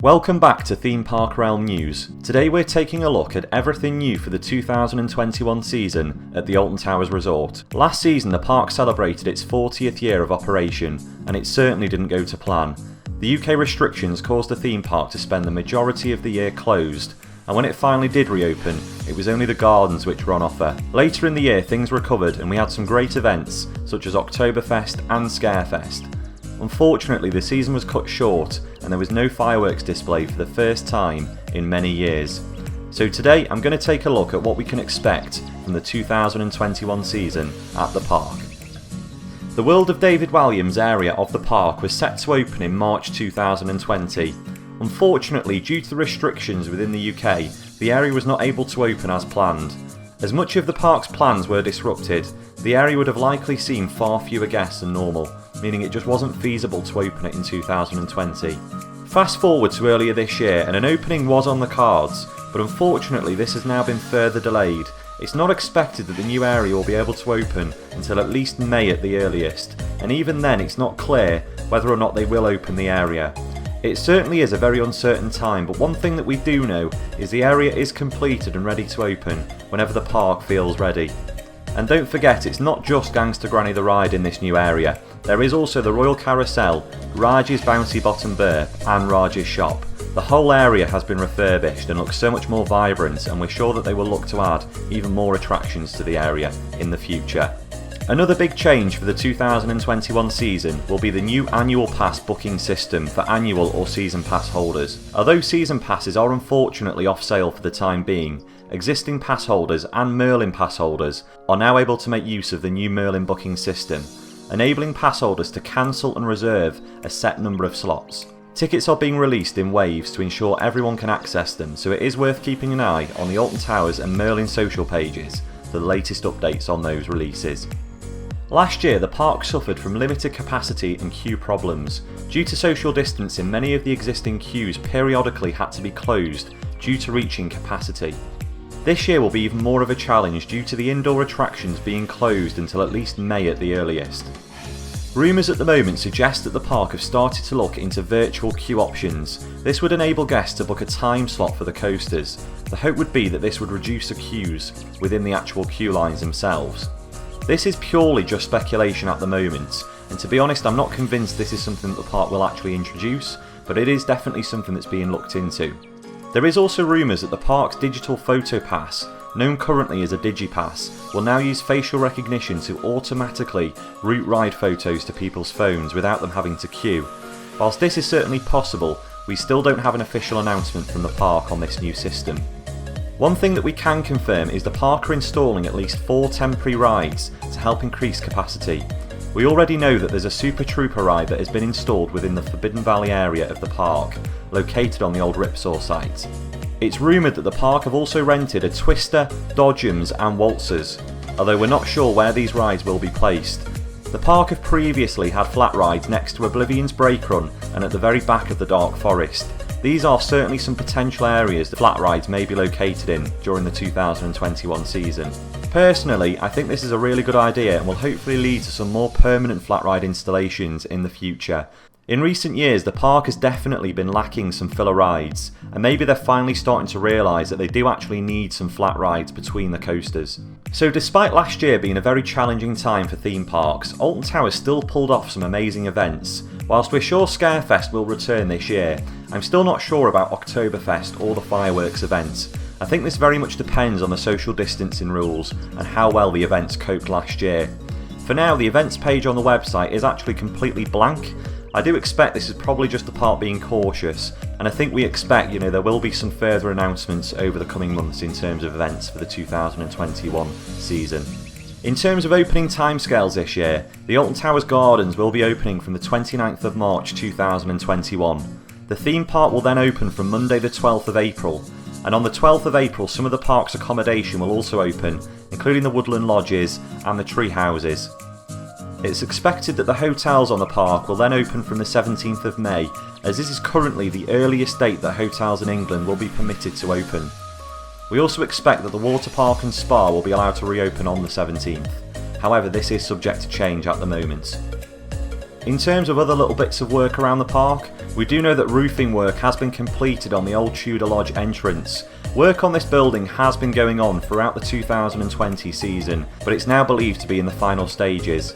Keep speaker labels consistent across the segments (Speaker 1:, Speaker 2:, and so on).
Speaker 1: Welcome back to Theme Park Realm News. Today we're taking a look at everything new for the 2021 season at the Alton Towers Resort. Last season the park celebrated its 40th year of operation, and it certainly didn't go to plan. The UK restrictions caused the theme park to spend the majority of the year closed, and when it finally did reopen, it was only the gardens which were on offer. Later in the year things recovered and we had some great events such as Oktoberfest and Scarefest. Unfortunately, the season was cut short and there was no fireworks display for the first time in many years. So today I'm going to take a look at what we can expect from the 2021 season at the park. The World of David Walliams area of the park was set to open in March 2020. Unfortunately, due to the restrictions within the UK, the area was not able to open as planned. As much of the park's plans were disrupted, the area would have likely seen far fewer guests than normal, meaning it just wasn't feasible to open it in 2020. Fast forward to earlier this year and an opening was on the cards, but unfortunately this has now been further delayed. It's not expected that the new area will be able to open until at least May at the earliest, and even then it's not clear whether or not they will open the area. It certainly is a very uncertain time, but one thing that we do know is the area is completed and ready to open whenever the park feels ready. And don't forget, it's not just Gangster Granny the ride in this new area. There is also the Royal Carousel, Raj's Bouncy Bottom Berth and Raj's Shop. The whole area has been refurbished and looks so much more vibrant, and we're sure that they will look to add even more attractions to the area in the future. Another big change for the 2021 season will be the new annual pass booking system for annual or season pass holders. Although season passes are unfortunately off sale for the time being, existing pass holders and Merlin pass holders are now able to make use of the new Merlin booking system, enabling pass holders to cancel and reserve a set number of slots. Tickets are being released in waves to ensure everyone can access them, so it is worth keeping an eye on the Alton Towers and Merlin social pages for the latest updates on those releases. Last year the park suffered from limited capacity and queue problems. Due to social distancing, many of the existing queues periodically had to be closed due to reaching capacity. This year will be even more of a challenge due to the indoor attractions being closed until at least May at the earliest. Rumours at the moment suggest that the park have started to look into virtual queue options. This would enable guests to book a time slot for the coasters. The hope would be that this would reduce the queues within the actual queue lines themselves. This is purely just speculation at the moment, and to be honest I'm not convinced this is something that the park will actually introduce, but it is definitely something that's being looked into. There is also rumours that the park's digital photo pass, known currently as a Digipass, will now use facial recognition to automatically route ride photos to people's phones without them having to queue. Whilst this is certainly possible, we still don't have an official announcement from the park on this new system. One thing that we can confirm is the park are installing at least 4 temporary rides to help increase capacity. We already know that there's a Super Trooper ride that has been installed within the Forbidden Valley area of the park, located on the old Ripsaw site. It's rumoured that the park have also rented a Twister, Dodgems and Waltzers, although we're not sure where these rides will be placed. The park have previously had flat rides next to Oblivion's Brake Run and at the very back of the Dark Forest. These are certainly some potential areas that flat rides may be located in during the 2021 season. Personally, I think this is a really good idea and will hopefully lead to some more permanent flat ride installations in the future. In recent years, the park has definitely been lacking some filler rides, and maybe they're finally starting to realise that they do actually need some flat rides between the coasters. So despite last year being a very challenging time for theme parks, Alton Towers still pulled off some amazing events. Whilst we're sure Scarefest will return this year, I'm still not sure about Oktoberfest or the fireworks event. I think this very much depends on the social distancing rules and how well the events coped last year. For now, the events page on the website is actually completely blank. I do expect this is probably just the park being cautious, and I think we expect there will be some further announcements over the coming months in terms of events for the 2021 season. In terms of opening timescales this year, the Alton Towers Gardens will be opening from the 29th of March 2021. The theme park will then open from Monday the 12th of April, and on the 12th of April some of the park's accommodation will also open, including the Woodland Lodges and the Tree Houses. It's expected that the hotels on the park will then open from the 17th of May, as this is currently the earliest date that hotels in England will be permitted to open. We also expect that the water park and spa will be allowed to reopen on the 17th. However, this is subject to change at the moment. In terms of other little bits of work around the park, we do know that roofing work has been completed on the old Tudor Lodge entrance. Work on this building has been going on throughout the 2020 season, but it's now believed to be in the final stages.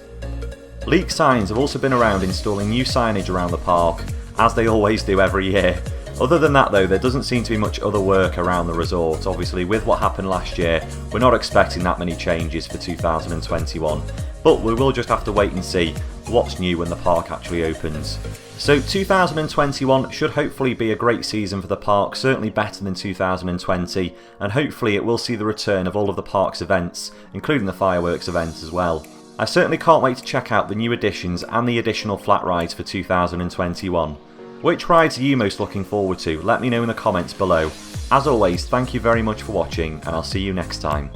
Speaker 1: Leak Signs have also been around installing new signage around the park, as they always do every year. Other than that though, there doesn't seem to be much other work around the resort. Obviously, with what happened last year, we're not expecting that many changes for 2021. But we will just have to wait and see what's new when the park actually opens. So 2021 should hopefully be a great season for the park, certainly better than 2020, and hopefully it will see the return of all of the park's events, including the fireworks event as well. I certainly can't wait to check out the new additions and the additional flat rides for 2021. Which rides are you most looking forward to? Let me know in the comments below. As always, thank you very much for watching, and I'll see you next time.